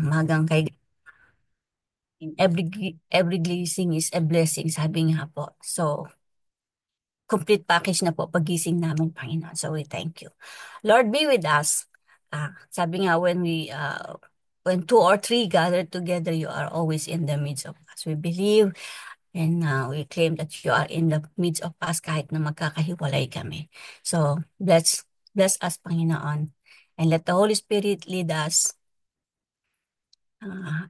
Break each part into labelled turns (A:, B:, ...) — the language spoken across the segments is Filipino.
A: magang kay every gising is a blessing, sabi nga po. So, complete package na po pagising namin, Panginoon. So, we thank you. Lord, be with us. Sabi nga, when two or three gather together, you are always in the midst of us. We believe and we claim that you are in the midst of us kahit na magkakahiwalay kami. So, bless us, Panginoon. And let the Holy Spirit lead us, ah,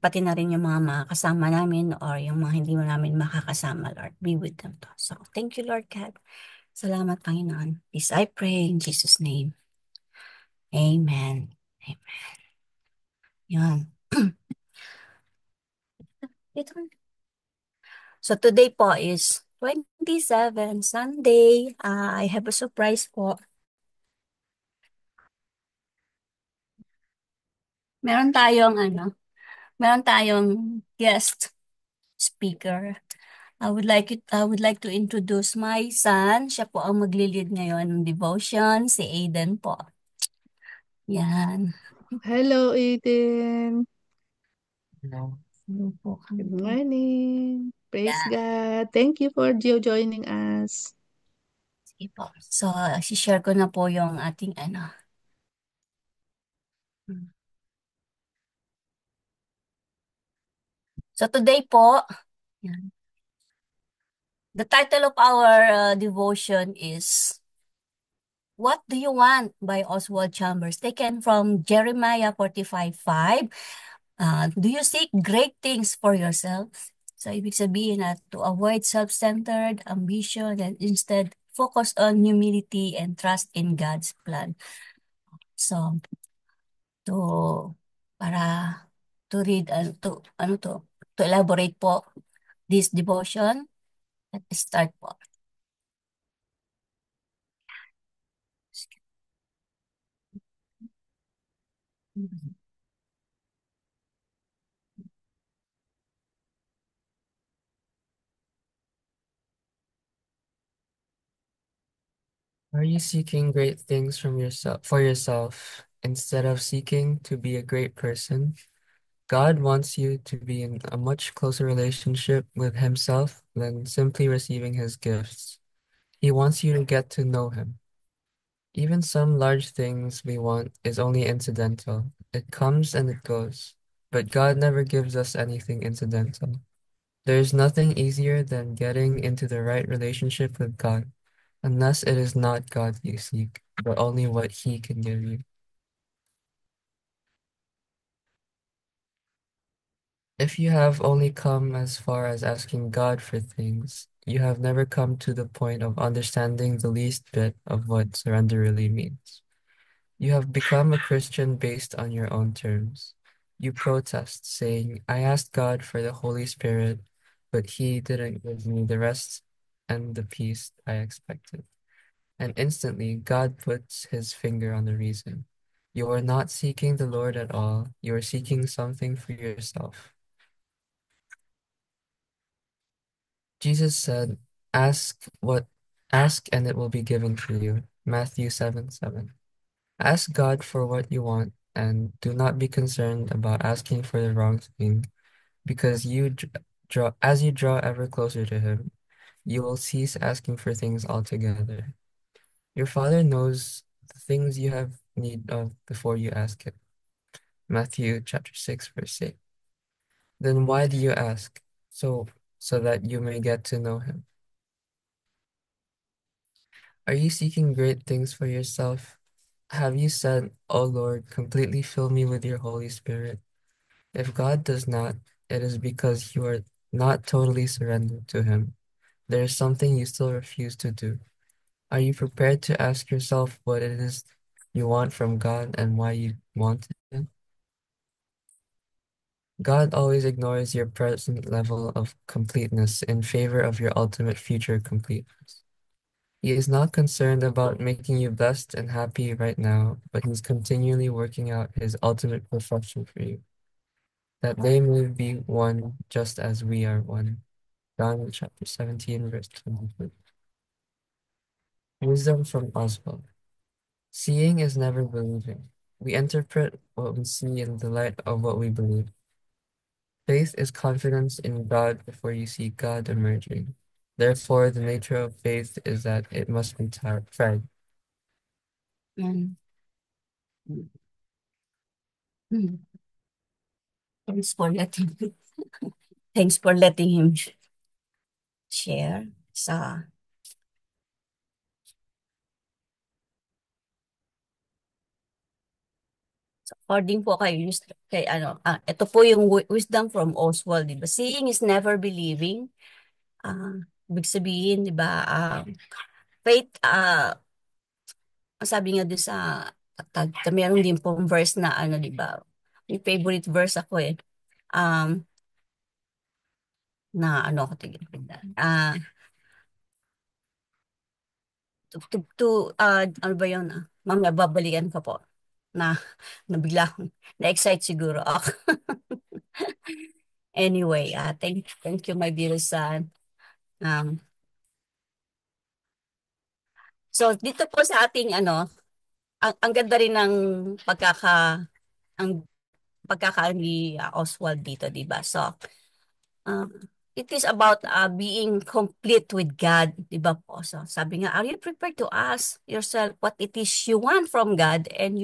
A: pati na rin yung mga makakasama namin or yung mga hindi mo namin makakasama, Lord. Be with them to. So, thank you, Lord God. Salamat, Panginoon. This I pray in Jesus' name. Amen. Amen. Yan. Ito. So, today po is 27 Sunday. I have a surprise po. Meron tayong meron tayong guest speaker. I would like to introduce my son. Siya po ang maglilid ngayon ng devotion, si Aiden po. Yan.
B: Hello, Eden.
A: Hello. Hello po.
B: Good morning. Praise
A: Yeah.
B: God. Thank you for joining us.
A: Sige po. So, si-share ko na po yung ating So, today po, yan. The title of our devotion is What Do You Want by Oswald Chambers, taken from Jeremiah 45:5. Do you seek great things for yourself? So, ibig sabihin na to avoid self-centered ambition and instead focus on humility and trust in God's plan. So, to, para to read, to elaborate po this devotion, let's start po.
C: Are you seeking great things from yourself for yourself instead of seeking to be a great person? God wants you to be in a much closer relationship with Himself than simply receiving His gifts. He wants you to get to know Him. Even some large things we want is only incidental. It comes and it goes. But God never gives us anything incidental. There is nothing easier than getting into the right relationship with God, unless it is not God you seek, but only what He can give you. If you have only come as far as asking God for things, you have never come to the point of understanding the least bit of what surrender really means. You have become a Christian based on your own terms. You protest, saying, I asked God for the Holy Spirit, but He didn't give me the rest and the peace I expected. And instantly, God puts His finger on the reason. You are not seeking the Lord at all, you are seeking something for yourself. Jesus said, ask and it will be given to you. Matthew 7:7. Ask God for what you want and do not be concerned about asking for the wrong thing, because as you draw ever closer to Him, you will cease asking for things altogether. Your Father knows the things you have need of before you ask it. Matthew chapter 6, verse 8. Then why do you ask? So that you may get to know Him. Are you seeking great things for yourself? Have you said, O Lord, completely fill me with your Holy Spirit? If God does not, it is because you are not totally surrendered to Him. There is something you still refuse to do. Are you prepared to ask yourself what it is you want from God and why you want it? God always ignores your present level of completeness in favor of your ultimate future completeness. He is not concerned about making you blessed and happy right now, but He's continually working out His ultimate perfection for you, that they may be one just as we are one. John chapter 17, verse 22. Wisdom from Oswald. Seeing is never believing. We interpret what we see in the light of what we believe. Faith is confidence in God before you see God emerging. Therefore, the nature of faith is that it must be tried.
A: And mm, thanks for letting thanks for letting him share. So according po kay ano, ito po yung wisdom from Oswald, di ba? Seeing is never believing. Ibig sabihin, di ba, faith, sabi nga doon sa, meron din pong verse na ano, di ba? Yung favorite verse ako eh. Um, na ano ako tigil. Ano ba yun? Mamaya babalikan ko po. Na, nabigla akong, na-excite siguro ako. Anyway, thank you, my dear son. Um, so, dito po sa ating ano, ang ganda rin ng ang pagkaka ni Oswald dito, di ba? So, Um, it is about being complete with God, di ba po? So, sabi nga, are you prepared to ask yourself what it is you want from God and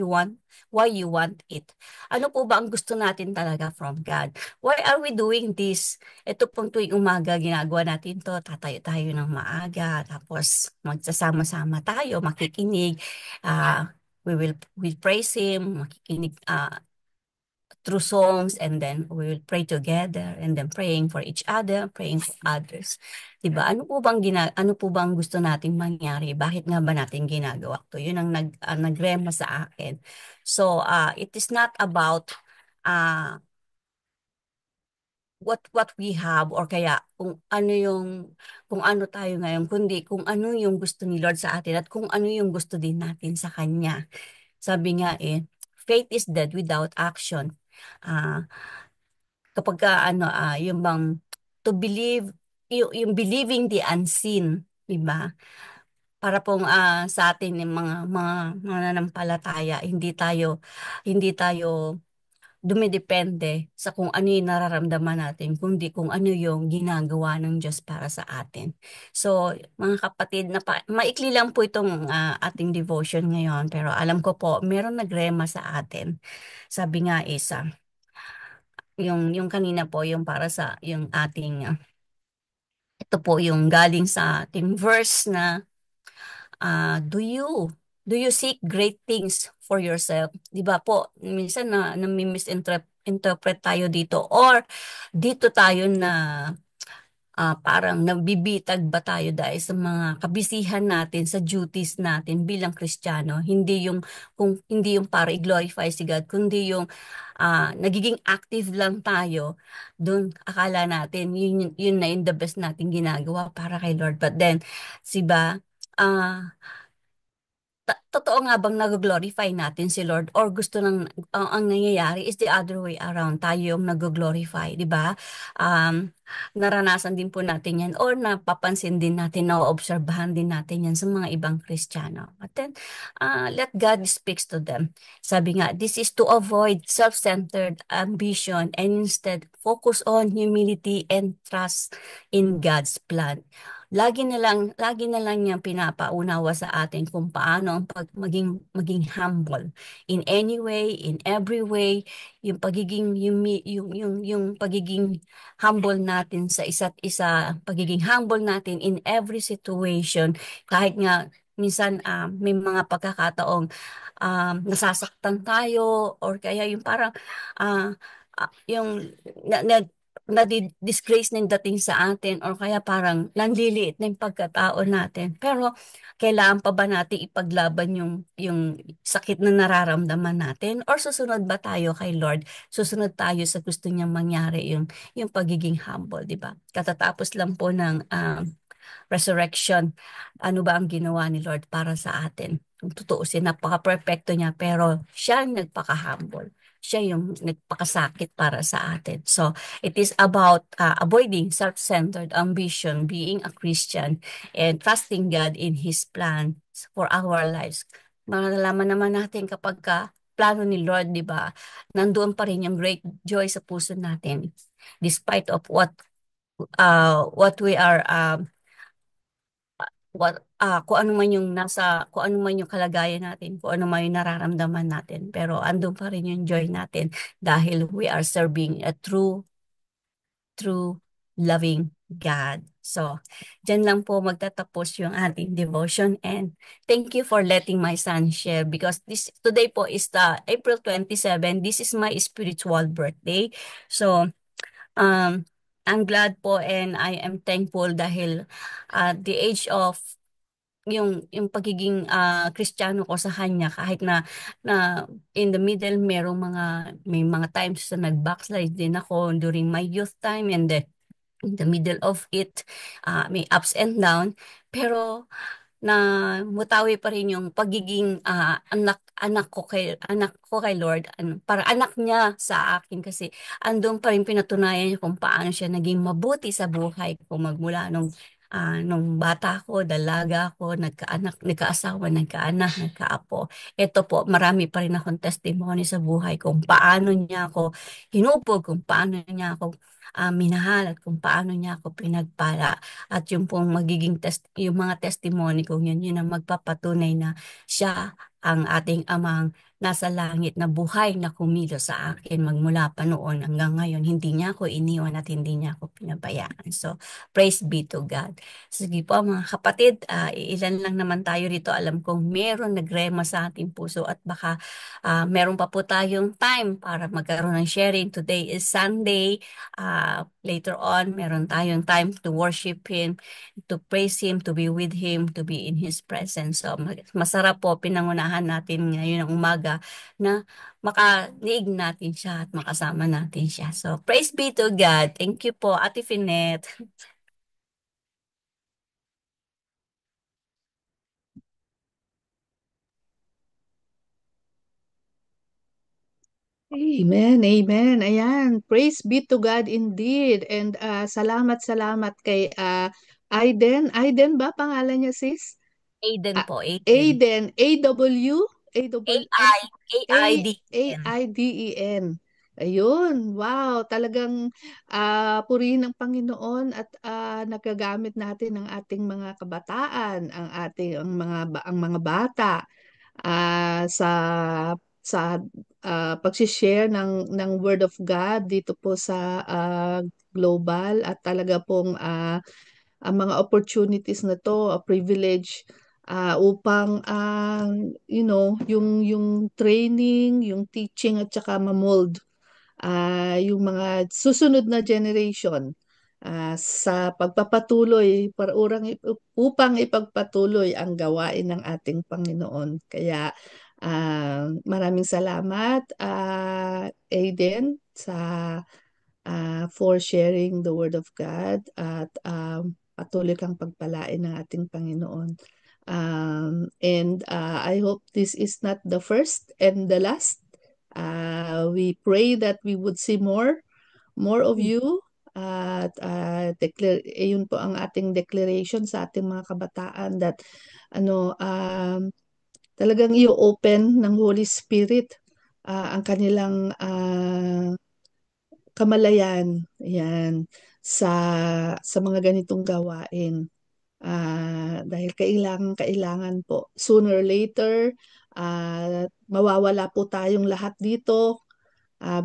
A: why you want it? Ano po ba ang gusto natin talaga from God? Why are we doing this? Ito pong tuwing umaga, ginagawa natin to, tatayo tayo ng maaga, tapos magsasama-sama tayo, makikinig, we praise Him, makikinig, through songs, and then we will pray together, and then praying for each other, praying for others. 'Di ba? Ano po bang gusto nating mangyari? Bakit nga ba natin ginagawa 'to? 'Yun ang nagrema sa akin. So, it is not about uh, what we have, or kaya kung ano tayo ngayon, kundi kung ano yung gusto ni Lord sa atin at kung ano yung gusto din natin sa kanya. Sabi nga faith is dead without action. Ah, kapag yung bang to believe, yung believing the unseen, di ba? Para pong sa atin yung mga mananampalataya, hindi tayo dumidepende sa kung ano yung nararamdaman natin, kundi kung ano yung ginagawa ng Diyos para sa atin. So, mga kapatid, maikli lang po itong ating devotion ngayon, pero alam ko po, meron nagrema sa atin. Sabi nga yung kanina po, yung para sa yung ating, ito po yung galing sa ating verse na, do you seek great things for yourself? Di ba po, minsan nami-misinterpret tayo dito, or dito tayo na parang nabibitag ba tayo dahil sa mga kabisihan natin, sa duties natin bilang Kristiyano. Hindi yung para i-glorify si God, kundi yung nagiging active lang tayo. Doon akala natin yun na yung the best natin ginagawa para kay Lord. But then, si ba, ah totoo nga bang nag-glorify natin si Lord, or gusto ang nangyayari is the other way around, tayo yung nag-glorify, di ba? Um, naranasan din po natin yan, or napapansin din natin, naoobserbahan din natin yan sa mga ibang Kristiyano. But then, let God speaks to them. Sabi nga, this is to avoid self-centered ambition and instead focus on humility and trust in God's plan. Lagi na lang niyang pinapaunawa sa atin kung paano ang maging humble in any way, in every way, yung pagiging yung pagiging humble natin sa isa't isa, pagiging humble natin in every situation, kahit nga minsan may mga pagkakataong nasasaktan tayo, or kaya yung parang ah, yung na-disgrace na yung dating sa atin, or kaya parang nanliliit na yung pagkatao natin. Pero kailangan pa ba natin ipaglaban yung sakit na nararamdaman natin? Or susunod ba tayo kay Lord? Susunod tayo sa gusto niyang mangyari, yung pagiging humble, di ba? Katatapos lang po ng resurrection, ano ba ang ginawa ni Lord para sa atin? Kung tutuusin, napaka-perfecto niya, pero siya ang nagpaka-humble. Siya yung nagpakasakit para sa atin. So, it is about avoiding self-centered ambition, being a Christian, and trusting God in His plan for our lives. Malalaman naman natin kapag plano ni Lord, di ba? Nandoon pa rin yung great joy sa puso natin. Despite of what we are kung ano man yung kung ano man yung kalagayan natin, kung ano man yung nararamdaman natin, pero andun pa rin yung joy natin dahil we are serving a true loving God. So, dyan lang po magtatapos yung ating devotion, and thank you for letting my son share, because today po is the April 27. This is my spiritual birthday. So, um, I'm glad po and I am thankful dahil at the age of yung pagiging Kristiyano ko sa kanya, kahit na in the middle may mga times na nag-backslide din ako during my youth time, and then in the middle of it may ups and down, pero na mutawi pa rin yung pagiging anak ko kay Lord, para anak niya sa akin, kasi andun pa rin pinatunayan niya kung paano siya naging mabuti sa buhay ko magmula nung bata ko, dalaga ko, nagkaasawa, nagkaanak, nagkaapo. Ito po, marami pa rin akong testimony sa buhay kung paano niya ako hinupog, kung paano niya ako minahal, at kung paano niya ako pinagpala. At yung pong yung mga testimony ko yun ang magpapatunay na siya ang ating amang nasa langit na buhay na kumilos sa akin magmula pa noon hanggang ngayon. Hindi niya ako iniwan at hindi niya ako pinabayaan. So, praise be to God. Sige po mga kapatid, ilan lang naman tayo rito. Alam kong meron nagrema sa ating puso, at baka meron pa po tayong time para magkaroon ng sharing. Today is Sunday. Later on, meron tayong time to worship Him, to praise Him, to be with Him, to be in His presence. So, masarap po, pinangunahan natin ngayon ng umaga na makaniig natin siya at makasama natin siya. So, praise be to God. Thank you po, Ate Finet.
B: Amen, amen. Ayan, praise be to God indeed. And salamat kay Aiden. Aiden ba pangalan niya, sis?
A: Aiden
B: Ah,
A: po, Aiden.
B: Aiden, A-W, ano?
A: A-I-D-E-N.
B: Aiden. Ayun, wow, talagang purihin ng Panginoon at nagagamit natin ang ating mga kabataan, ang mga bata sa pag-share ng Word of God dito po sa global, at talaga pong ang mga opportunities na to, a privilege upang yung training, yung teaching at saka ma-mold yung mga susunod na generation sa pagpapatuloy upang ipagpatuloy ang gawain ng ating Panginoon. Kaya maraming salamat Aiden for sharing the Word of God, at patuloy kang pagpalain ng ating Panginoon. And I hope this is not the first and the last. We pray that we would see more of you, at yun po ang ating declaration sa ating mga kabataan, that talagang i-open ng Holy Spirit ang kanilang kamalayan, yan, sa mga ganitong gawain. Dahil kailangan po, sooner or later, mawawala po tayong lahat dito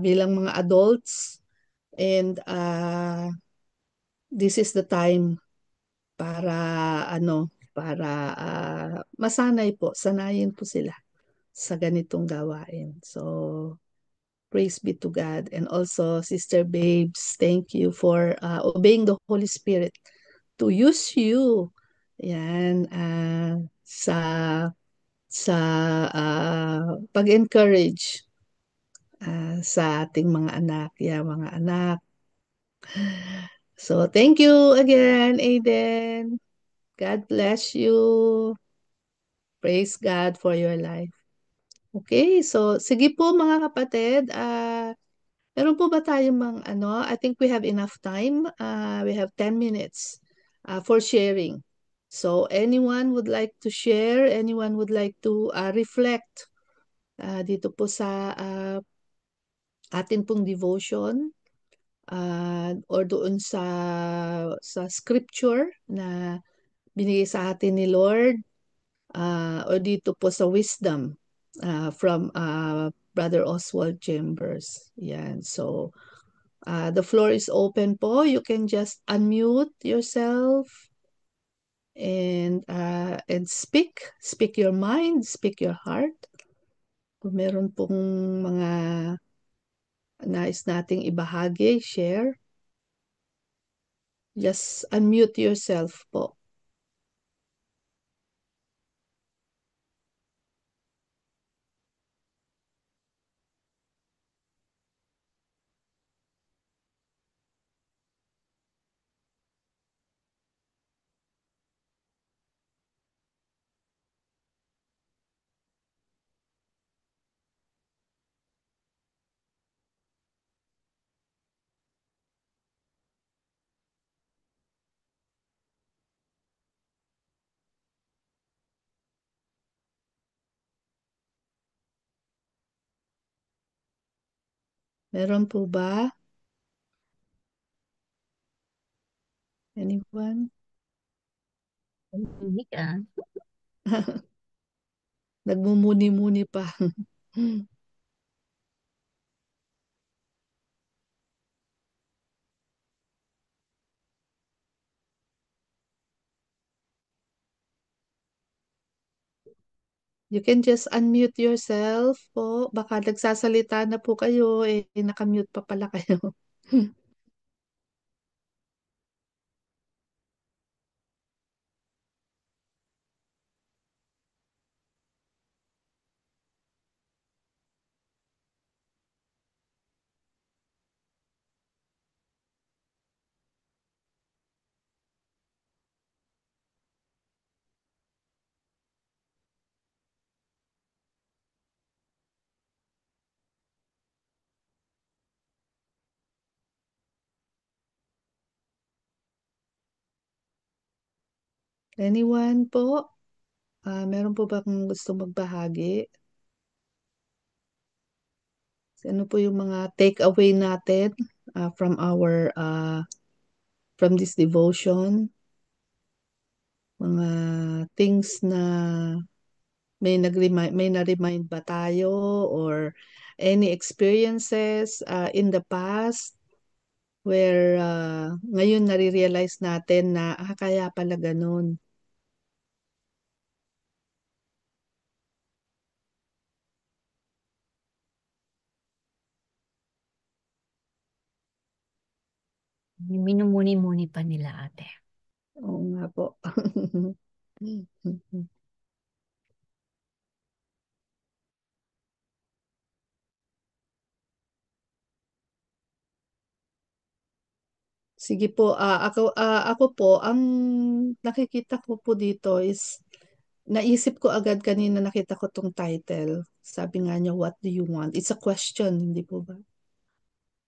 B: bilang mga adults, and this is the time para sanayin po sila sa ganitong gawain. So, praise be to God. And also, Sister Babes, thank you for obeying the Holy Spirit to use you. Yan, sa pag-encourage sa ating mga anak. Yeah, mga anak. So, thank you again, Aiden. God bless you. Praise God for your life. Okay, so sige po mga kapatid, meron po ba tayong I think we have enough time. We have 10 minutes for sharing. So anyone would like to share? Anyone would like to reflect dito po sa atin pong devotion, or doon sa scripture na binigay sa atin ni Lord, o dito po sa wisdom from Brother Oswald Chambers. Yan. So, the floor is open po. You can just unmute yourself and speak your mind, speak your heart. Kung meron pong mga nais nating ibahagi, share, just unmute yourself po. Meron po ba? Anyone?
A: Hindi ka.
B: Nagmumuni-muni pa. You can just unmute yourself po. Baka nagsasalita na po kayo, nakamute pa pala kayo. Anyone po? Meron po ba kung gusto magbahagi? Ano po yung mga takeaway natin from this devotion? Mga things na may na-remind ba tayo or any experiences in the past where ngayon nare-realize natin na kaya pala ganun.
A: Minumuni-muni pa nila ate.
B: Oo nga po. Sige po, ako po, ang nakikita ko po dito is, naisip ko agad kanina nakita ko tong title. Sabi nga niya, what do you want? It's a question, hindi po ba?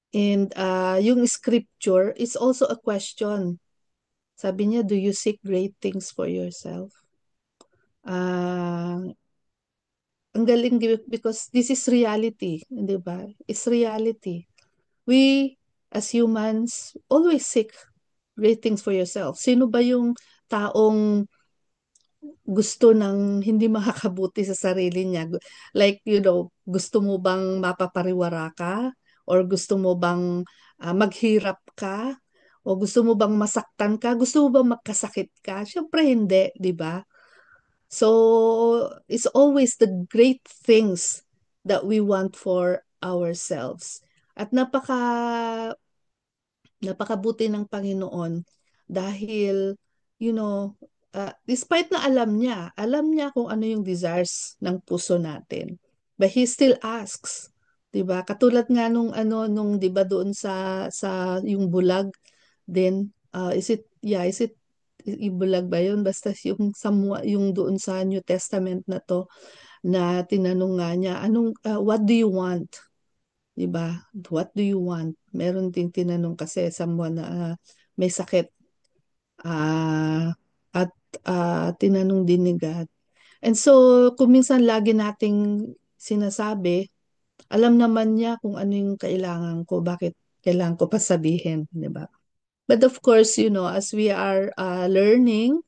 B: And yung scripture is also a question. Sabi niya, do you seek great things for yourself? Ah, ang galing because this is reality, di ba? It's reality. We, as humans, always seek great things for yourself. Sino ba yung taong gusto ng hindi makakabuti sa sarili niya? Like, gusto mo bang mapapariwara ka? Or gusto mo bang maghirap ka? O gusto mo bang masaktan ka? Gusto mo bang magkasakit ka? Siyempre hindi, di ba? So, it's always the great things that we want for ourselves. At napakabuti ng Panginoon dahil, despite na alam niya kung ano yung desires ng puso natin. But He still asks, 'di ba? Katulad nga nung 'di ba doon sa yung bulag din, is it yung bulag ba yun? Basta yung doon sa New Testament na to na tinanong nga niya, what do you want? 'Di ba? What do you want? Meron ding tinanong kasi someone na may sakit, at tinanong din ni God. And so kung minsan lagi nating sinasabi, alam naman niya kung ano yung kailangan ko, bakit kailangan ko pa sabihin, di ba? But of course, as we are learning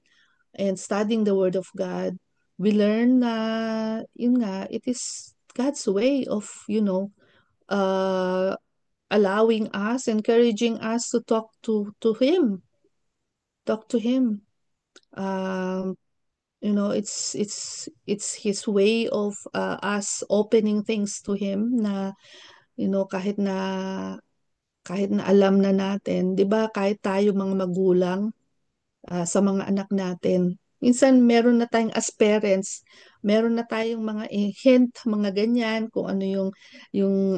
B: and studying the Word of God, we learn na, yun nga, it is God's way of, uh, allowing us, encouraging us to talk to Him, talk to Him. Um, it's His way of us opening things to Him na, kahit na alam na natin, 'di ba, kahit tayo mga magulang, sa mga anak natin. Minsan meron na tayong as parents, meron na tayong mga hint, mga ganyan, kung ano yung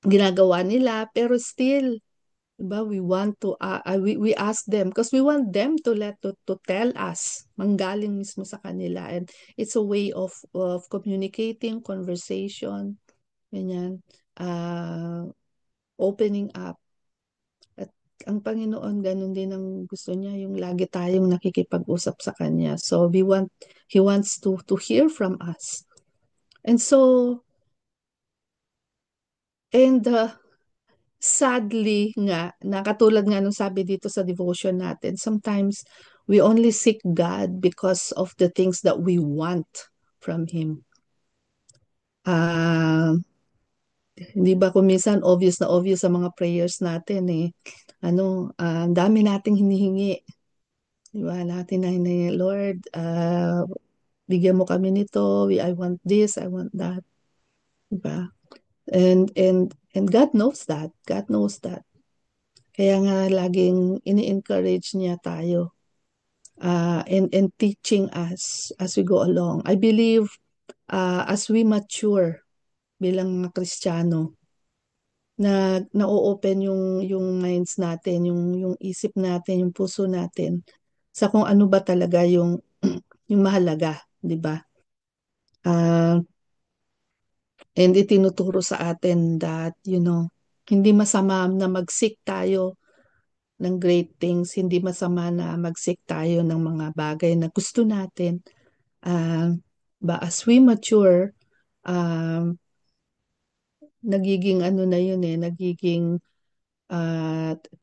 B: ginagawa nila, pero still, diba, we want to, we ask them, because we want them to tell us, manggaling mismo sa kanila, and it's a way of communicating, conversation, ganyan, opening up. At ang Panginoon, ganun din ang gusto niya, yung lagi tayong nakikipag-usap sa Kanya. So, He wants to hear from us. And so, and sadly nga, nakatulad nga nung sabi dito sa devotion natin, sometimes we only seek God because of the things that we want from Him. Hindi ba kung minsan obvious na obvious sa mga prayers natin eh. Ang dami nating hinihingi. Di ba? Natin na hinihingi, Lord, bigyan mo kami nito. I want this, I want that. Di ba? And God knows that. God knows that. Kaya nga laging ini-encourage niya tayo, and teaching us as we go along. I believe as we mature bilang mga Kristiyano, na-open yung minds natin, yung isip natin, yung puso natin sa kung ano ba talaga yung yung mahalaga, 'di ba? Uh, and itinuturo sa atin that, hindi masama na mag-seek tayo ng great things, hindi masama na mag-seek tayo ng mga bagay na gusto natin. But as we mature, um, nagiging ano na yun nagiging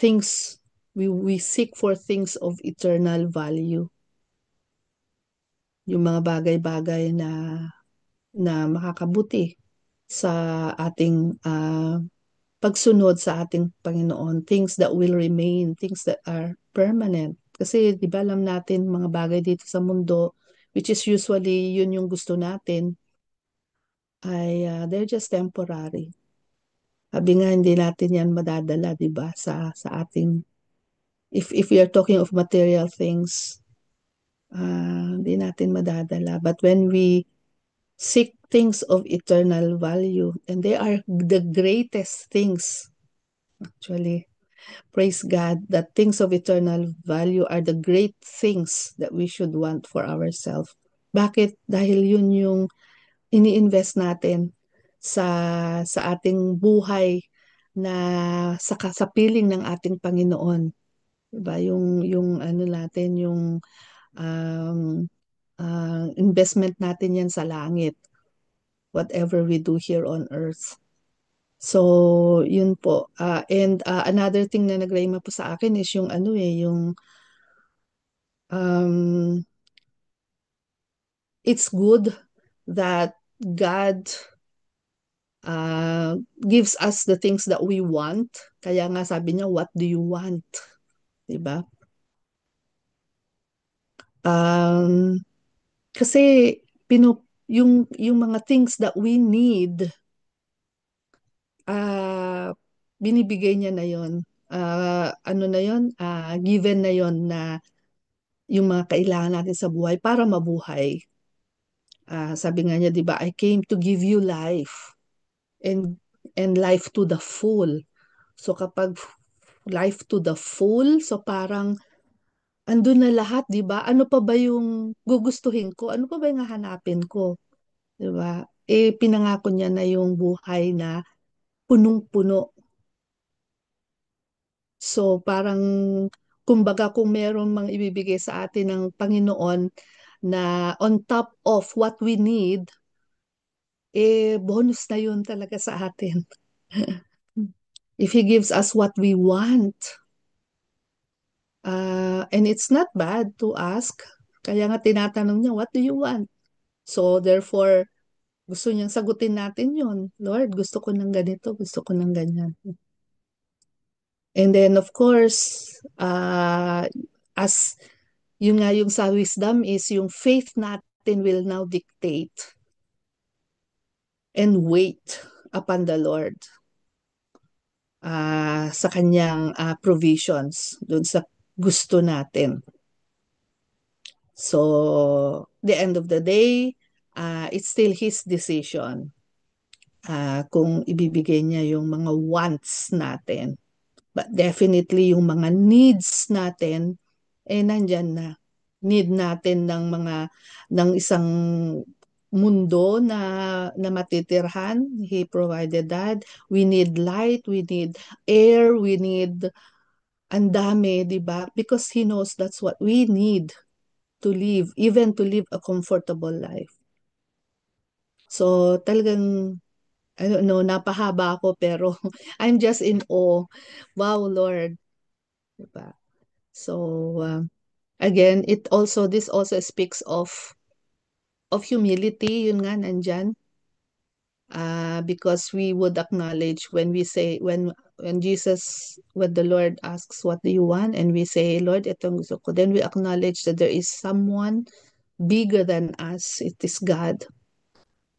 B: things, we seek for things of eternal value. Yung mga bagay-bagay na makakabuti sa ating pagsunod sa ating Panginoon, things that will remain, things that are permanent. Kasi di ba alam natin mga bagay dito sa mundo, which is usually yun yung gusto natin, ay they're just temporary. Sabi nga, hindi natin yan madadala, di ba, sa ating, if we are talking of material things, hindi natin madadala. But when we seek things of eternal value, and they are the greatest things, actually, praise God, that things of eternal value are the great things that we should want for ourselves. Bakit? Dahil yun yung ini-invest natin sa ating buhay, na sa kasapiling ng ating Panginoon. Diba? Yung ano natin, yung um, investment natin yan sa langit. Whatever we do here on earth. So, yun po. And another thing na nagrayma po sa akin is yung yung um, it's good that God gives us the things that we want. Kaya nga sabi niya, what do you want? Diba? Kasi yung mga things that we need, binibigay niya na yon. Ano na yon? Given na yon, na yung mga kailangan natin sa buhay para mabuhay. Sabi nga niya, 'di ba, I came to give you life, and life to the full. So kapag life to the full, so parang andun na lahat, 'di ba? Ano pa ba yung gugustuhin ko? Ano pa ba yung hahanapin ko? 'Di ba? Pinangako niya na yung buhay na punong-puno. So parang, kumbaga, kung meron mang ibibigay sa atin ng Panginoon na on top of what we need, bonus na yun talaga sa atin. If He gives us what we want, and it's not bad to ask. Kaya nga tinatanong niya, what do you want? So therefore, gusto niyang sagutin natin yun. Lord, gusto ko ng ganito, gusto ko ng ganyan. And then of course, as yun nga yung sa wisdom is yung faith natin will now dictate and wait upon the Lord sa kanyang provisions dun sa gusto natin. So, the end of the day, it's still His decision kung ibibigay niya yung mga wants natin. But definitely yung mga needs natin, nandyan na. Need natin ng isang mundo na matitirhan. He provided that. We need light, we need air, we need ang dami, di ba? Because He knows that's what we need to live, even to live a comfortable life. So talagang I don't know, napahaba ako pero I'm just in awe. Wow, Lord. Diba? So, again, this also speaks of humility, yun nga, nandyan. Because we would acknowledge when we say, when the Lord asks, what do you want? And we say, Lord, itong gusto ko. Then we acknowledge that there is someone bigger than us. It is God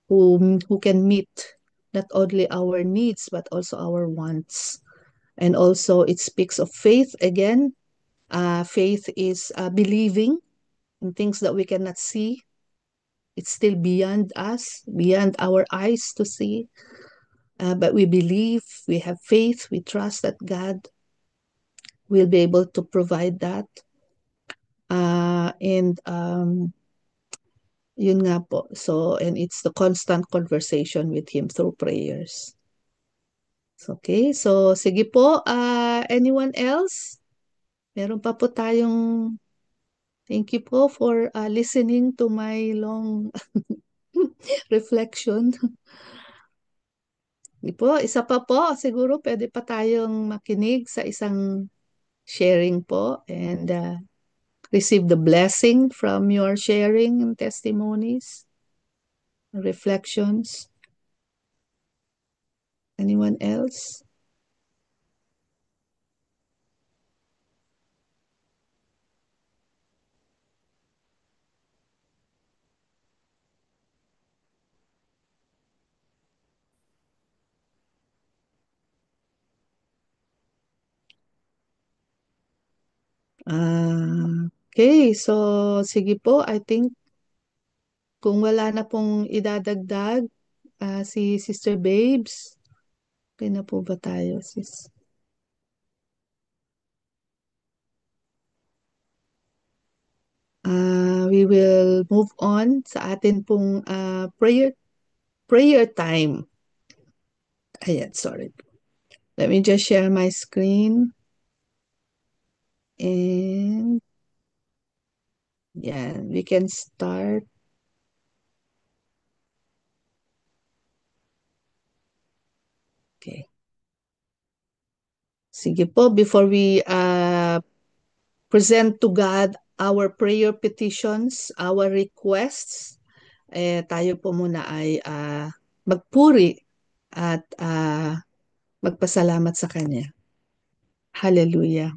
B: who can meet not only our needs, but also our wants. And also it speaks of faith again. Faith is believing in things that we cannot see. It's still beyond us, beyond our eyes to see. But we believe, we have faith, we trust that God will be able to provide that. And yun nga po. So, and it's the constant conversation with Him through prayers. Okay, so sige po. Anyone else? Meron pa po tayong thank you po for listening to my long reflection. Di po, isa pa po, siguro pwede pa tayong makinig sa isang sharing po and receive the blessing from your sharing and testimonies, reflections. Anyone else? Okay, so sige po, I think kung wala na pong idadagdag, si Sister Babes, okay na po ba tayo, sis? We will move on sa atin pong prayer time. Ayan, sorry. Let me just share my screen. And yeah, we can start. Okay. Sige po, before we present to God our prayer petitions, our requests, tayo po muna ay magpuri at magpasalamat sa Kanya. Hallelujah.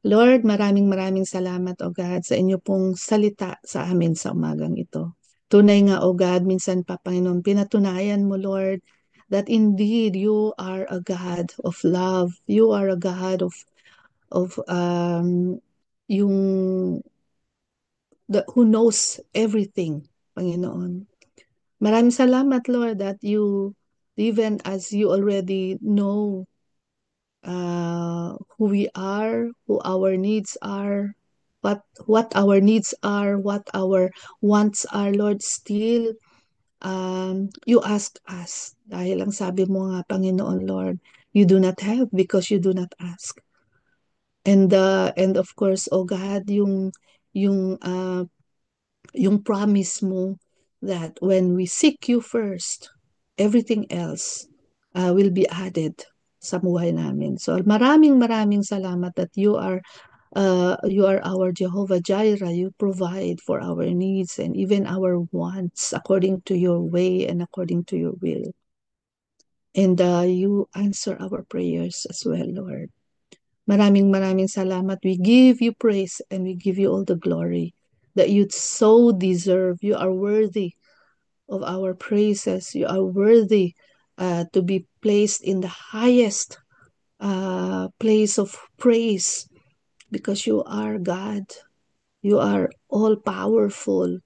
B: Lord, maraming maraming salamat, O God, sa inyo pong salita sa amin sa umagang ito. Tunay nga, O God, minsan pa, Panginoon, pinatunayan mo, Lord, that indeed you are a God of love. You are a God of yung who knows everything, Panginoon. Maraming salamat, Lord, that you, even as you already know who we are, who our needs are, what our needs are, what our wants are, Lord, still you ask us. Dahil ang sabi mo nga, Panginoon, Lord, you do not have because you do not ask. And of course, oh God, yung promise mo that when we seek you first, everything else will be added sa buhay namin. So maraming salamat that you are our Jehovah Jireh. You provide for our needs and even our wants according to your way and according to your will. And you answer our prayers as well, Lord. Maraming salamat. We give you praise and we give you all the glory that you so deserve. You are worthy of our praises. You are worthy to be placed in the highest place of praise because you are God. You are all powerful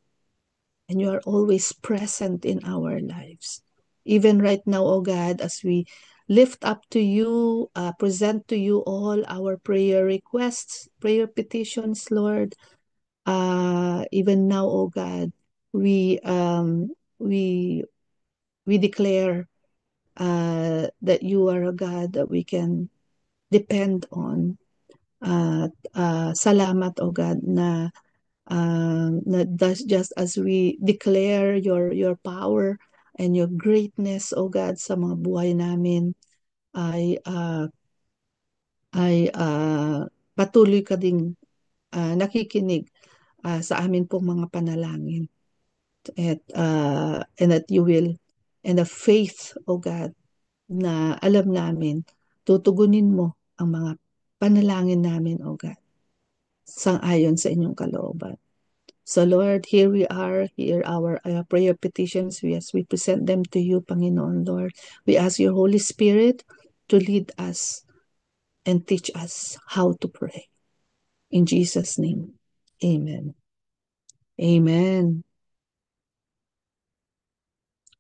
B: and you are always present in our lives. Even right now, oh God, as we lift up to you, present to you all our prayer requests, prayer petitions, Lord. Even now, oh God, we um, we we declare that you are a God that we can depend on. Salamat, O God, na just as we declare your power and your greatness, O God, sa mga buhay namin, ay patuloy ka ding nakikinig sa amin pong mga panalangin. And that you will, and the faith, O God, na alam namin, tutugunin mo ang mga panalangin namin, O God, sang-ayon sa inyong kalooban. So Lord, here we are, here our prayer petitions, as we present them to you, Panginoon, Lord. We ask your Holy Spirit to lead us and teach us how to pray. In Jesus' name, amen. Amen.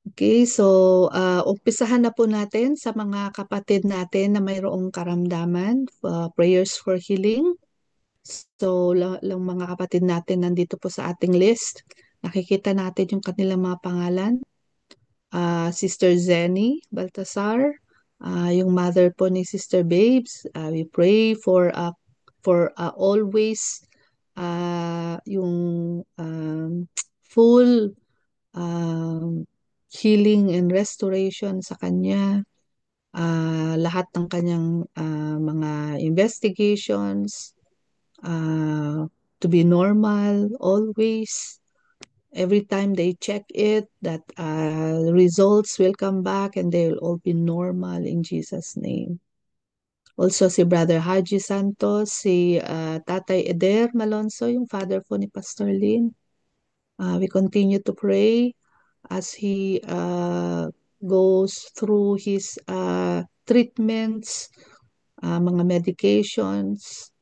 B: Okay, so umpisahan na po natin sa mga kapatid natin na mayroong karamdaman, prayers for healing. So, lang mga kapatid natin nandito po sa ating list. Nakikita natin yung kanilang mga pangalan. Sister Zenny Baltasar, yung mother po ni Sister Babes. We pray for always yung full healing and restoration sa kanya. Lahat ng kanyang mga investigations to be normal always. Every time they check it, that results will come back and they will all be normal in Jesus' name. Also si Brother Haji Santos, si Tatay Eder Malonzo, yung father po ni Pastor Lynn. We continue to pray as he goes through his treatments, mga medications.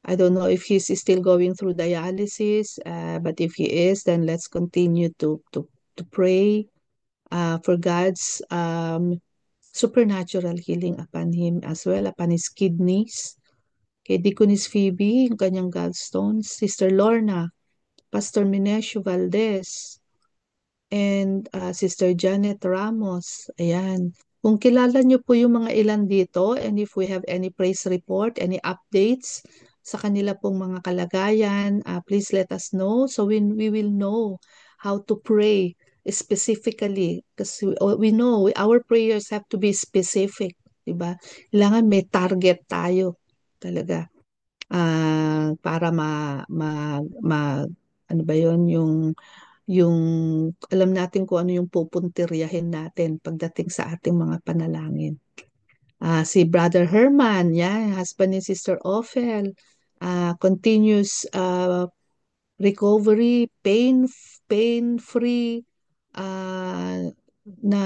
B: I don't know if he's still going through dialysis, but if he is, then let's continue to pray for God's supernatural healing upon him as well, upon his kidneys. Kay Deaconess Phoebe, yung kanyang gallstones. Sister Lorna, Pastor Minesio Valdez, and Sister Janet Ramos. Ayan. Kung kilala nyo po yung mga ilan dito, and if we have any praise report, any updates sa kanila pong mga kalagayan, please let us know so we will know how to pray specifically. Because we know our prayers have to be specific. Diba? Kailangan may target tayo talaga. Para ano ba yun, yung alam natin kung ano yung pupuntiryahin natin pagdating sa ating mga panalangin. Si Brother Herman, husband ni Sister Ophel, continuous recovery, pain-free, na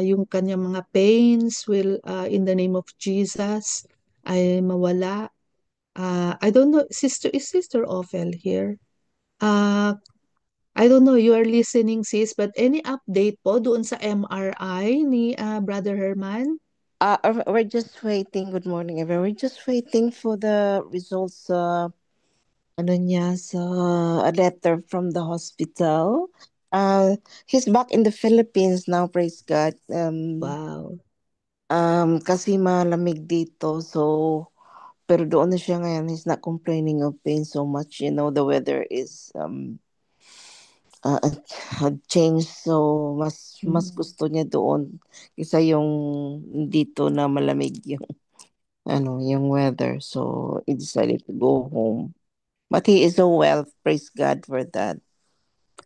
B: yung kanyang mga pains will, in the name of Jesus, ay mawala. I don't know, is Sister Ophel here? I don't know, you are listening, sis, but any update po doon sa MRI ni Brother Herman?
D: We're just waiting. Good morning, everyone. We're just waiting for the results. Ano niya, a letter from the hospital. He's back in the Philippines now. Praise God.
B: Wow.
D: Kasi malamig dito, so pero doon na siya ngayon. He's not complaining of pain so much. You know, the weather is had changed, so mas
B: Mm.
D: gusto niya doon kaysa yung dito na malamig yung yung weather. So he decided to go home. But he is so well, praise God for that.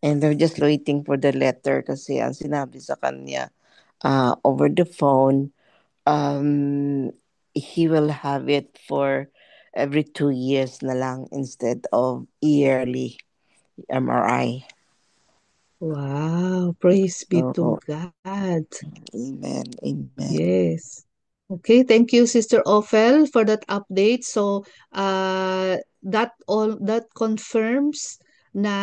D: And they're just waiting for the letter kasi ang sinabi sa kanya over the phone, he will have it for every 2 years na lang instead of yearly MRI.
B: Wow, praise be to
D: So,
B: God.
D: amen, amen.
B: Yes. Okay, thank you, Sister Ophel, for that update. So, that confirms na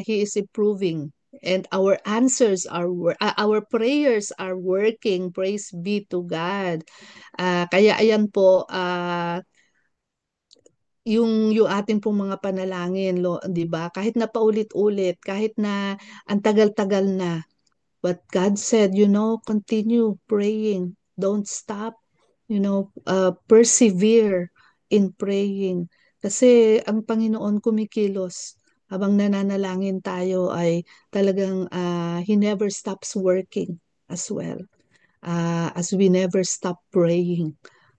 B: he is improving, and our answers our prayers are working. Praise be to God. Kaya ayan po, yung ating pong mga panalangin, 'di ba? Kahit na paulit-ulit, kahit na ang tagal-tagal na, but God said, continue praying. Don't stop. Persevere in praying. Kasi ang Panginoon kumikilos. Habang nananalangin tayo ay talagang He never stops working as well. As we never stop praying.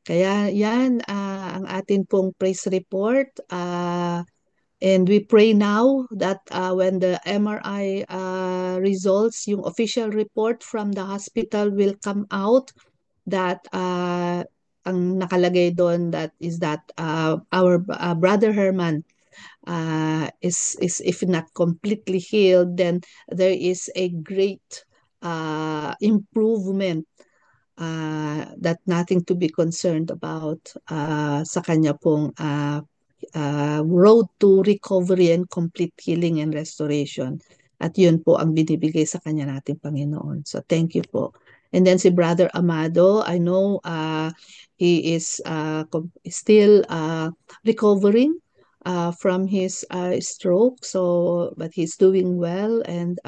B: Kaya yan ang atin pong praise report. And we pray now that when the MRI results, yung official report from the hospital will come out, that ang nakalagay doon that is that our brother Herman is if not completely healed, then there is a great improvement, that nothing to be concerned about sa kanya pong road to recovery and complete healing and restoration. At yun po ang binibigay sa kanya nating Panginoon. So thank you po. And then si Brother Amado, I know he is still recovering from his stroke. So, but he's doing well, and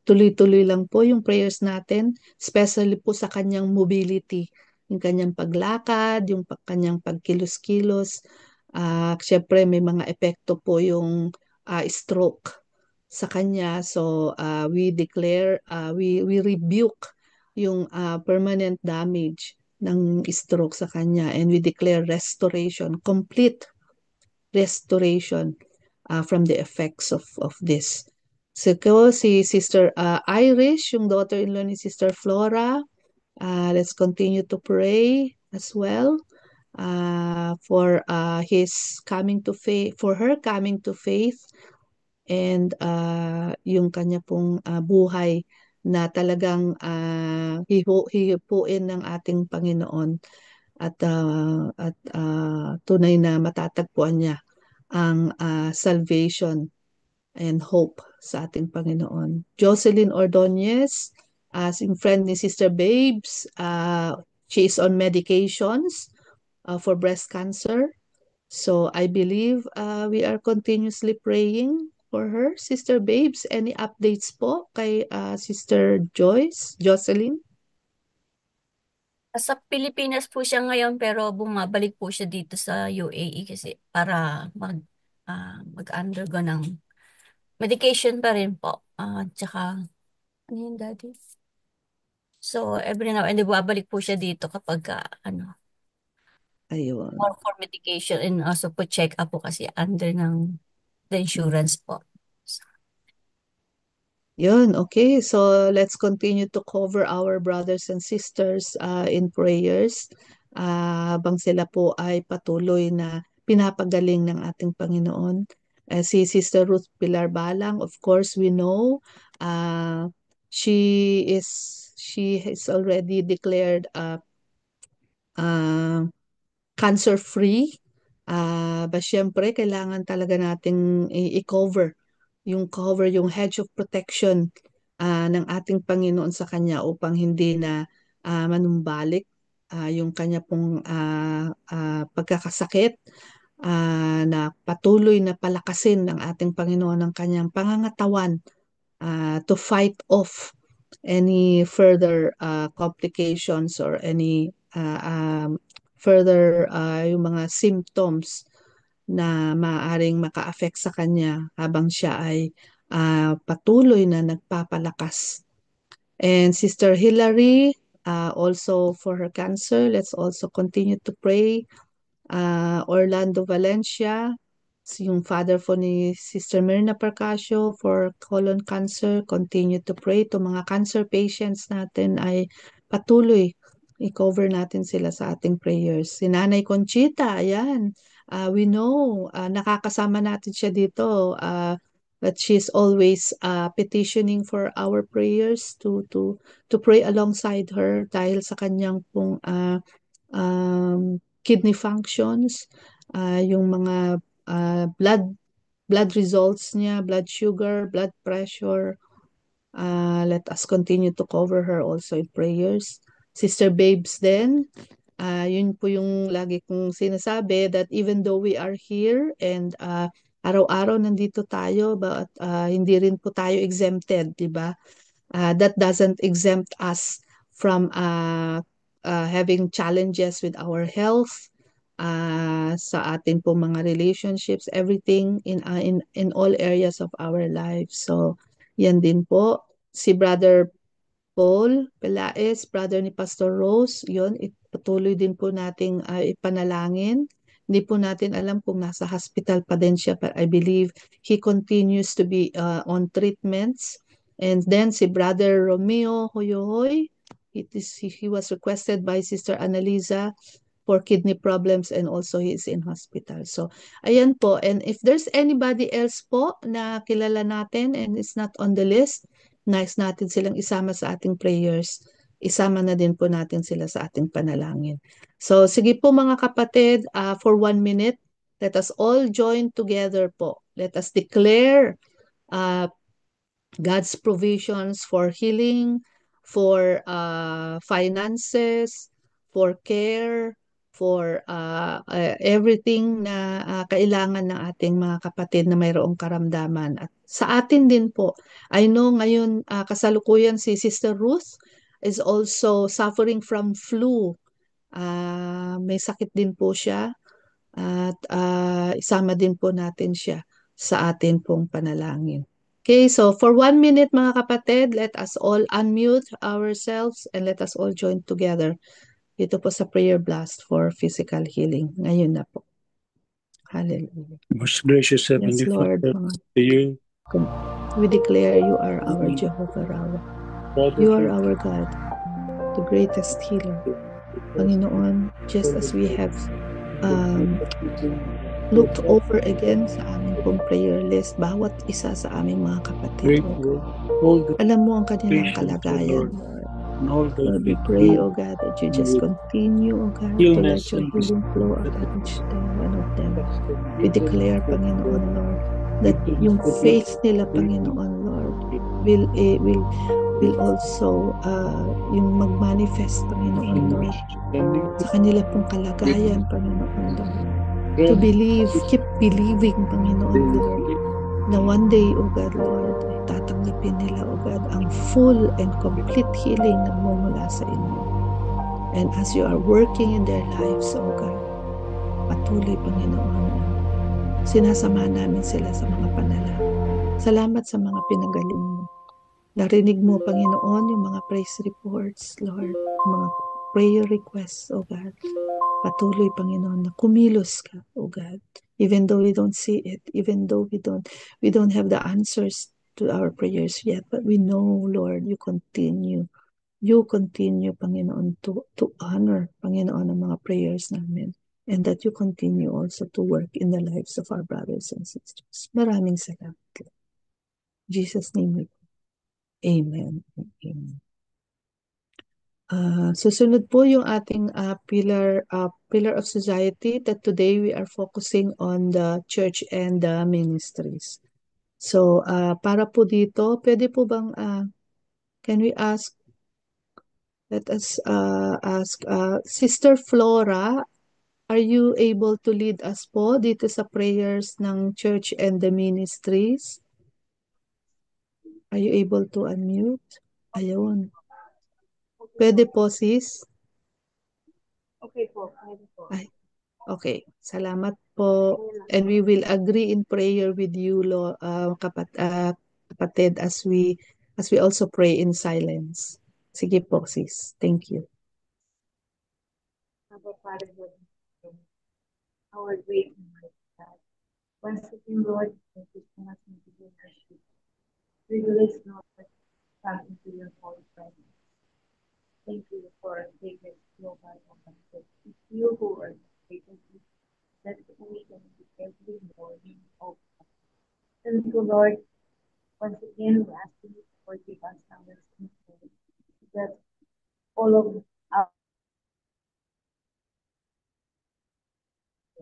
B: tuloy-tuloy lang po yung prayers natin, especially po sa kanyang mobility, yung kanyang paglakad, yung kanyang pagkilos-kilos. Syempre may mga epekto po yung stroke sa kanya. So we rebuke yung permanent damage ng stroke sa kanya, and we declare restoration, complete restoration from the effects of this. So si Sister Irish, yung daughter-in-law ni Sister Flora, let's continue to pray as well for his coming to faith, for her coming to faith, and yung kanya pong buhay na talagang hihipuin ng ating Panginoon, at tunay na matatagpuan niya ang salvation and hope sa ating Panginoon. Jocelyn Ordonez, as in friend ni Sister Babes, she is on medications for breast cancer. So I believe we are continuously praying for her. Sister Babes, any updates po kay Sister Jocelyn?
A: Sa Pilipinas po siya ngayon pero bumabalik po siya dito sa UAE kasi para mag-undergo ng medication pa rin po. Tsaka, ano yun, Daddy? So, every now and then, bumabalik po siya dito kapag,
B: Ayun.
A: more for medication, and also po check up po kasi under ng the insurance po. So,
B: Yun, okay. So let's continue to cover our brothers and sisters in prayers habang sila po ay patuloy na pinapagaling ng ating Panginoon. Si Sister Ruth Pilar Balang, of course, we know she has already declared uh, cancer-free. But syempre, kailangan talaga nating yung hedge of protection ng ating Panginoon sa kanya upang hindi na manumbalik yung kanya pong pagkakasakit, na patuloy na palakasin ng ating Panginoon ng kanyang pangangatawan to fight off any further complications or any further yung mga symptoms na maaaring maka-affect sa kanya habang siya ay patuloy na nagpapalakas. And Sister Hilary, also for her cancer, let's also continue to pray. Orlando Valencia, yung father po ni Sister Myrna Percasio for colon cancer, continue to pray. To mga cancer patients natin ay patuloy i-cover natin sila sa ating prayers. Si Nanay Conchita, ayan, we know, nakakasama natin siya dito, that she's always petitioning for our prayers to pray alongside her dahil sa kanyang pong kidney functions, yung mga blood results niya, blood sugar, blood pressure. Let us continue to cover her also in prayers. Sister Babes din, yun po yung lagi kong sinasabi that even though we are here and araw-araw nandito tayo, but hindi rin po tayo exempted, di ba? That doesn't exempt us from having challenges with our health, sa atin po mga relationships, everything in all areas of our lives. So, yan din po. Si Brother Paul Pelaez, brother ni Pastor Rose, yun, patuloy din po nating ipanalangin. Hindi po natin alam kung nasa hospital pa din siya, but I believe he continues to be on treatments. And then si Brother Romeo Hoyohoy, he was requested by Sister Annalisa for kidney problems and also he is in hospital. So, ayan po. And if there's anybody else po na kilala natin and it's not on the list, nice natin silang isama sa ating prayers. Isama na din po natin sila sa ating panalangin. So, sige po mga kapatid, for 1 minute, let us all join together po. Let us declare God's provisions for healing, for finances, for care, for everything na kailangan ng ating mga kapatid na mayroong karamdaman. At sa atin din po, I know ngayon kasalukuyan si Sister Ruth is also suffering from flu. May sakit din po siya at isama din po natin siya sa atin pong panalangin. Okay, so for 1 minute mga kapatid, let us all unmute ourselves and let us all join together dito po sa prayer blast for physical healing. Ngayon na po. Hallelujah.
E: Most gracious
B: Yes,
E: Heavenly
B: Lord.
E: Father, to you,
B: We declare you are our Jehovah Rawa. You are our God, the greatest healer. Panginoon, just as we have looked over again sa aming pong prayer list, bawat isa sa aming mga kapatid,
E: great
B: oh
E: work,
B: God.
E: all the
B: Alam mo ang kanilang
E: patience, O
B: kalagayan,
E: Lord,
B: Lord.
E: and all that
B: Lord, we
E: we
B: pray,
E: do
B: oh God, that you just
E: with
B: continue, oh God, to
E: illness
B: let your
E: and
B: healing flow upon each one of them. We declare, Panginoon, Lord, that yung faith nila, Panginoon, Lord, will also yung mag-manifest, Panginoon, Lord, sa kanila pong kalagayan, Panginoon, Lord. To believe, keep believing, Panginoon, Lord, na one day, O God, Lord, ay tatanggapin nila, O God, ang full and complete healing na mumula sa inyo. And as you are working in their lives, O God, patuloy, Panginoon, sinasama namin sila sa mga panalangin. Salamat sa mga pinagaling mo. Narinig mo, Panginoon, yung mga praise reports, Lord, mga prayer requests, O God. Patuloy, Panginoon, na kumilos ka, O God. Even though we don't see it, even though we don't have the answers to our prayers yet, but we know, Lord, you continue, Panginoon, to honor, Panginoon, ang mga prayers namin. And that you continue also to work in the lives of our brothers and sisters. Maraming salamat. In Jesus' name we pray. Amen. Amen. Susunod po yung ating pillar of society, that today we are focusing on the church and the ministries. So, para po dito, pwede po bang, let us ask, Sister Flora, are you able to lead us po dito sa prayers ng church and the ministries? Are you able to unmute? Ayun. Pwede po, sis?
D: Okay po, pwede po.
B: Ay, okay. Salamat po. And we will agree in prayer with you, kapatid, as we also pray in silence. Sige po, sis. Thank you.
F: Our Father who art in heaven, our great and mighty God. Once again, Lord, thank you so much for giving us the privilege, Lord, to come into your holy presence. Thank you for taking global offensive. It's you who are taking that we can do every morning. Oh, thank you, Lord. Once again, we ask you to forgive us our sins, that all of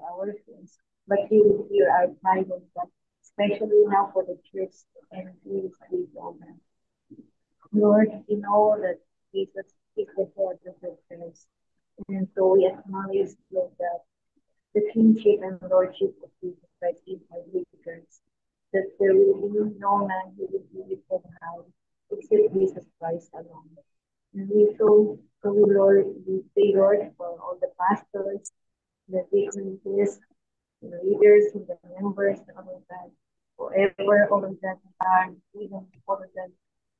F: our sins, but you will hear our cry, Lord God, especially now for the church and please please, Lord. Lord, we know that Jesus is the head of the church, and so we acknowledge, Lord, that the kingship and lordship of Jesus Christ in our leaders, that there will be no man who will be lifted high except Jesus Christ alone. And Lord, we pray, Lord, for all the pastors, the deaconesses, the leaders, and the members, all of that, forever, all of that are, even all of that,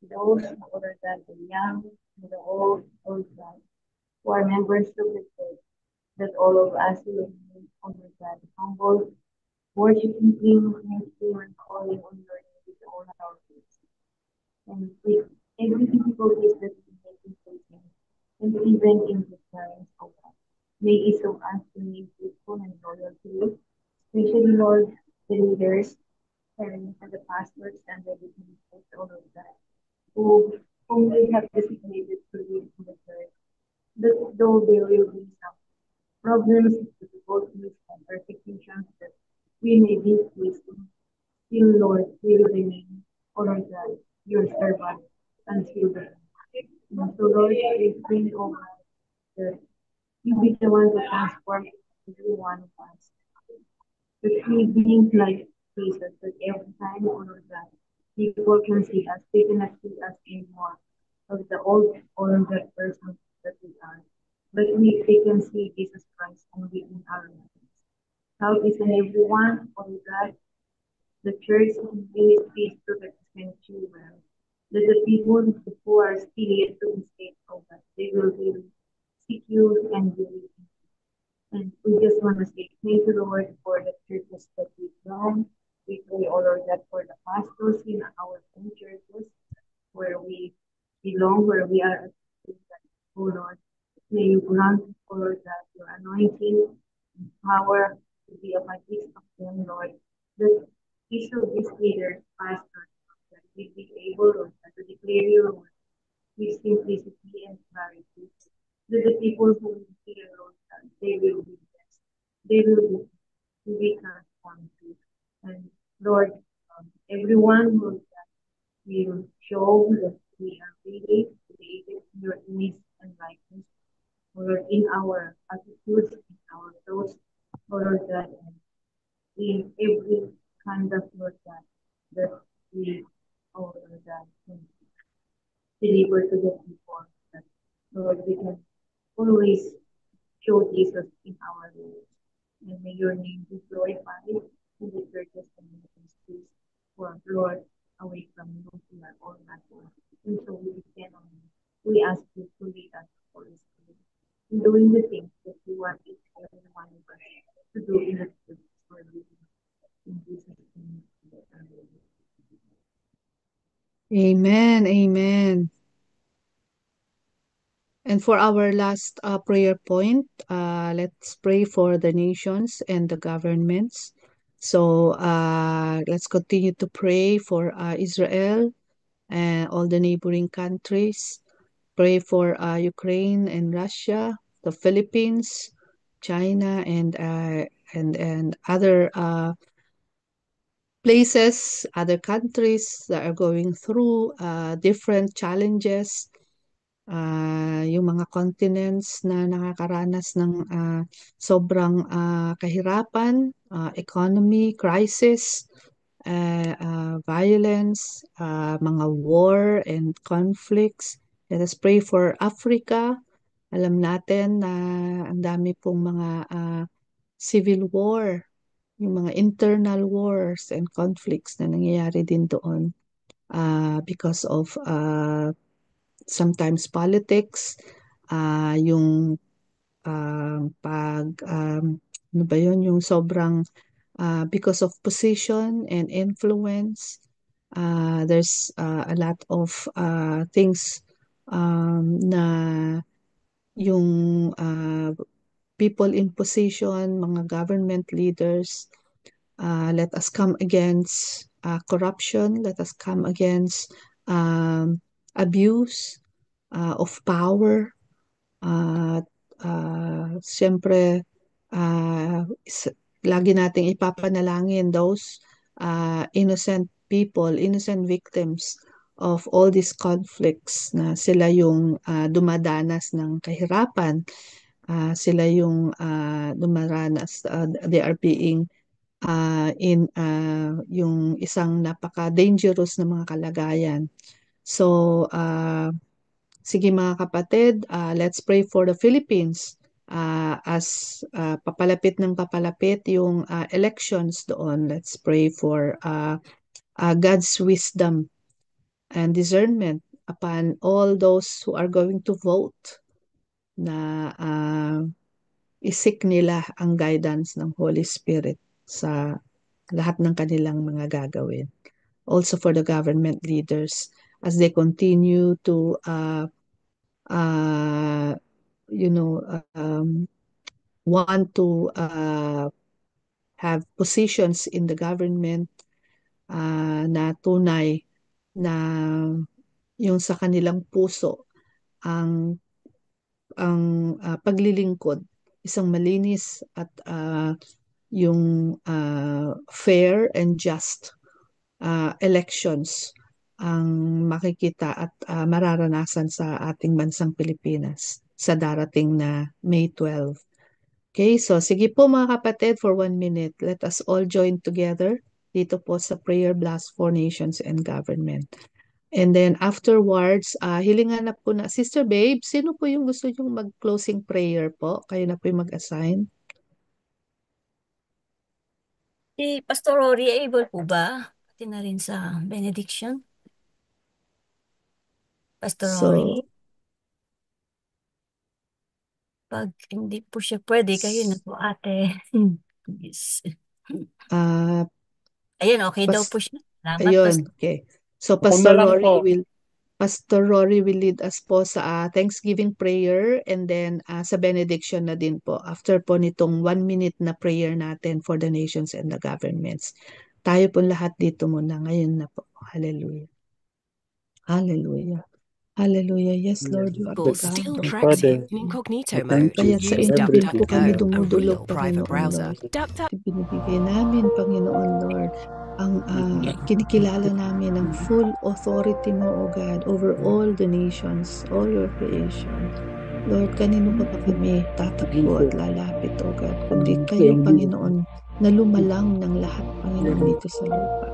F: those, all of that, the young, and the old, all of that, who are members of the church, that all of us will be on that humble, worshiping Him, thanking and calling on your name with all our hearts. And with every difficulties that we may be facing, and even in the times of God, may it so us to be faithful and loyal to you, especially Lord, the leaders, and the pastors and the deacons, all of that, who whom we have designated to lead in the church. But though there will be some problems, difficulties, and persecutions that we may be facing, still, Lord, we will remain all of that, your servant, until the end. And so, Lord, we pray, oh God, that you be the one to transform every one of us. That we being like Jesus, that every time, all of that, people can see us, they cannot see us anymore of the old or that person that we are. But they can see Jesus Christ only in our lives. Help each and every one, all of that, the church and ministries to represent you well. That the people who are still yet to be saved, oh God, they will really seek you and believe. And we just want to say thank you, Lord, for the churches that we've done. We pray, oh Lord, that for the pastors in our own churches, where we belong, where we are, oh Lord, may you grant, oh Lord, that your anointing and power to be upon each of them, Lord, that each of these leaders, pastors, that we be able, Lord, to declare your word with simplicity and clarity. That the people who will hear, Lord, that they will be blessed. They will be transformed too. And Lord, everyone will show that we are really created in your image and likeness, Lord, in our attitudes, in our thoughts, Lord, that in every kind of Lord that we, oh Lord, that can deliver to the people, that Lord, we can always show Jesus in our lives. And may your name be glorified in the churches and ministries who are Lord away from you, who are all that one. And so we depend on you. We ask you to lead us, Holy Spirit, in doing the things that you want each and every one of us to do in the church for you. In Jesus' name, amen.
B: Amen. Amen. And for our last prayer point, let's pray for the nations and the governments. So let's continue to pray for Israel and all the neighboring countries. Pray for Ukraine and Russia, the Philippines, China, and other places, other countries that are going through different challenges. Yung mga continents na nakakaranas ng sobrang kahirapan, economy crisis, violence, mga war and conflicts. Let us pray for Africa. Alam natin na ang dami pong mga civil war, yung mga internal wars and conflicts na nangyayari din doon. because of sometimes politics, yung ano ba yun, yung sobrang because of position and influence, there's a lot of things na yung people in position, mga government leaders, let us come against corruption, let us come against abuse of power. At siyempre, lagi nating ipapanalangin those innocent people, innocent victims of all these conflicts na sila yung dumadanas ng kahirapan, sila yung dumaranas, they are being in yung isang napaka-dangerous na mga kalagayan. So, sige mga kapatid, let's pray for the Philippines as papalapit ng papalapit yung elections doon. Let's pray for God's wisdom and discernment upon all those who are going to vote, na isik nila ang guidance ng Holy Spirit sa lahat ng kanilang mga gagawin. Also for the government leaders as they continue to want to have positions in the government na tunay na yung sa kanilang puso ang paglilingkod, isang malinis at yung fair and just elections ang makikita at mararanasan sa ating bansang Pilipinas sa darating na May 12. Okay, so sige po mga kapatid, for 1 minute, let us all join together dito po sa Prayer Blast for Nations and Government. And then afterwards, hilingan na po na, Sister Babe, sino po yung gusto yung mag-closing prayer po? Kayo na po yung mag-assign.
A: Si Pastor Rory, able po ba? Pati na rin sa benediction. Pastor Rory,
B: So,
A: pag hindi po siya pwede, kayo na po ate. Yes.
B: ah
A: Ayun, okay daw po siya. Salamat,
B: ayun,
A: Pastor.
B: okay. So
E: Ako na lang po.
B: Pastor Rory will lead us po sa Thanksgiving prayer and then sa benediction na din po after po nitong 1 minute na prayer natin for the nations and the governments. Tayo po lahat dito muna ngayon na po. Hallelujah. Hallelujah. Hallelujah. Yes, Lord, you are the God.
G: Still
E: And
G: tracks
E: Father,
G: you in incognito
E: I thank
G: mode.
E: you
B: Kaya't sa
E: for
G: Use
B: inyong grace po
E: everything.
B: kami
G: DuckDuckGo, a
B: dumudulog,
G: real private
B: Panginoon
G: browser.
B: Lord. Binibigay namin, Panginoon Lord, ang kinikilala namin ang full authority mo, O God, over all the nations, all your creation. Lord, kanino pa ba kami tatakbo at lalapit, O God, kundi kayo, Panginoon, na lumalang ng lahat, Panginoon, dito sa lupa.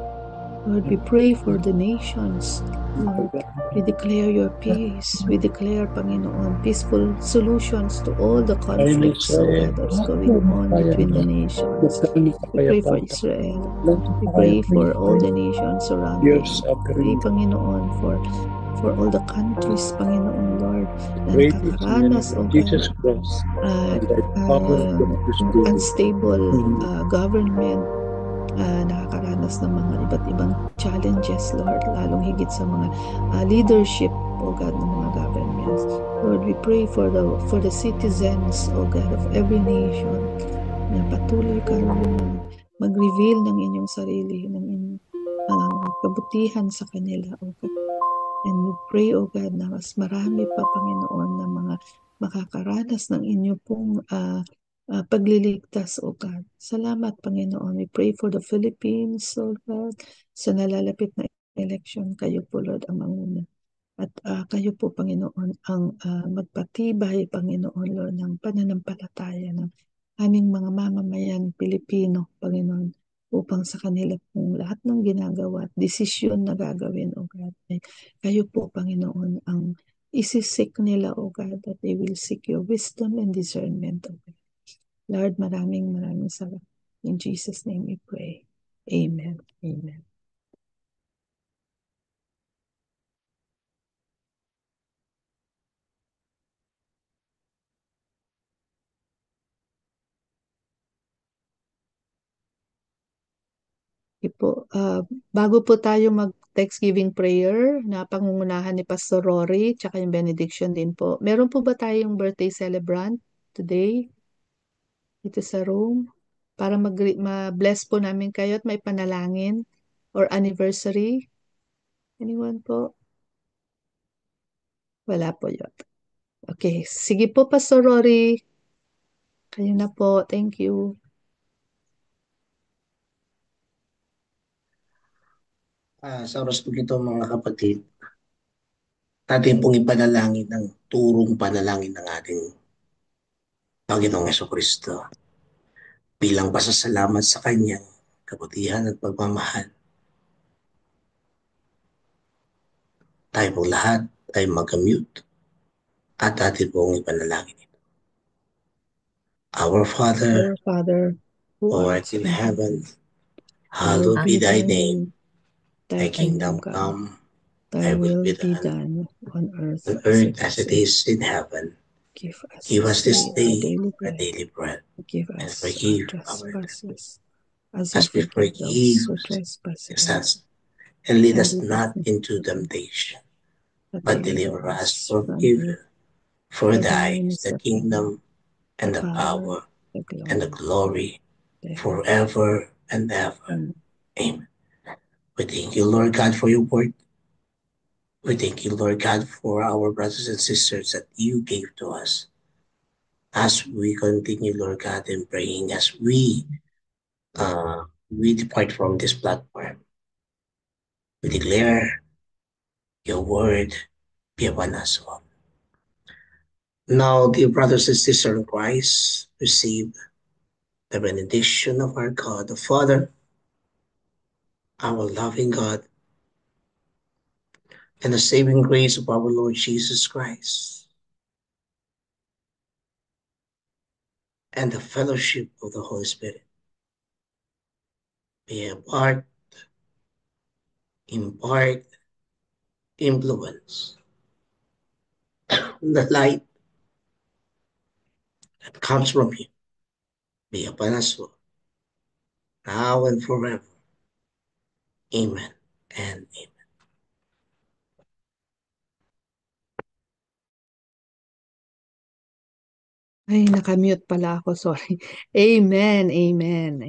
B: Lord, we pray for the nations. Lord, we declare your peace. We declare, Panginoon, peaceful solutions to all the conflicts, O God, that's going on between the nations. We pray for Israel. We pray for all the nations surrounding. We pray, Panginoon, for all the countries, Panginoon Lord, na
E: Great is the name
B: nakakaranas, O
E: of
B: God,
E: Jesus Christ, and thy power of the
B: yung
E: Spirit.
B: unstable government, nakakaranas ng mga iba't ibang challenges, Lord, lalong higit sa mga leadership, O God, ng mga governments. Lord, we pray for the citizens, O God, of every nation, na patuloy ka rin mag-reveal ng inyong sarili, ng inyong kabutihan sa kanila, O God. And we pray, O God, na mas marami pa, Panginoon, na mga makakaranas ng inyong pong pagliligtas, O God. Salamat, Panginoon. We pray for the Philippines, O God, sa nalalapit na election. Kayo po, Lord, ang manguna. At kayo po, Panginoon, ang magpatibay, Panginoon, Lord, ng pananampalataya ng aming mga mamamayan Pilipino, Panginoon, upang sa kanila pong lahat ng ginagawa at desisyon na gagawin, O God. Kayo po, Panginoon, ang isisik nila, O God, that they will seek your wisdom and discernment, O God. Lord, maraming salamat. In Jesus' name we pray. Amen. Amen. Sige po. Bago po tayo mag-Thanksgiving prayer na pangungunahan ni Pastor Rory, tsaka yung benediction din po. Meron po ba tayong birthday celebrant today dito sa room? Para ma-bless po namin kayo at may panalangin or anniversary. Anyone po? Wala po yun. Okay. Sige po, Pastor Rory. Kayo na po. Thank you.
E: Sa oras po ito mga kapatid, natin pong ipanalangin ang turong panalangin ng ating Panginoong Kristo bilang pasasalamat sa Kanyang kabutihan at pagmamahal. Tayo pong lahat ay mag-mute at atin pong ipanalangin ito. Our Father,
B: Our Father, who
E: who
B: art
E: art in
B: in
E: heaven,
B: heaven,
E: hallowed be thy name.
B: thy
E: Thy kingdom
B: kingdom come,
E: come,
B: thy
E: thy will
B: will
E: be
B: be
E: done
B: done on earth
E: on
B: as
E: earth
B: it
E: as
B: is
E: it
B: in
E: is in heaven.
B: Give us
E: Give
B: this
E: us this
B: day our
E: day
B: daily
E: our
B: bread.
E: daily bread,
B: Forgive
E: and
B: us our
E: forgive our
B: trespasses, as we
E: as we
B: forgive
E: forgive
B: those who trespass against
E: us,
B: us.
E: and lead
B: And
E: us
B: lead us
E: not
B: not
E: into
B: into temptation,
E: temptation,
B: but
E: but
B: deliver
E: deliver us
B: us
E: from
B: from
E: evil.
B: evil.
E: For
B: For
E: thy
B: thine
E: is
B: is
E: the
B: the kingdom,
E: kingdom,
B: the
E: and the
B: power,
E: power,
B: the
E: and the
B: glory,
E: glory,
B: forever.
E: forever and ever.
B: Amen.
E: Amen. We thank you, Lord God, for your word. We thank you, Lord God, for our brothers and sisters that you gave to us. As we continue, Lord God, in praying, as we depart from this platform, we declare your word be upon us all. Now, dear brothers and sisters in Christ, receive the benediction of our God, the Father, our loving God, and the saving grace of our Lord Jesus Christ, and the fellowship of the Holy Spirit be a part, impart, influence, the light that comes from Him be upon us all, now and forever. Amen and amen.
B: Ay, nakamute pala ako. Sorry. Amen. Amen.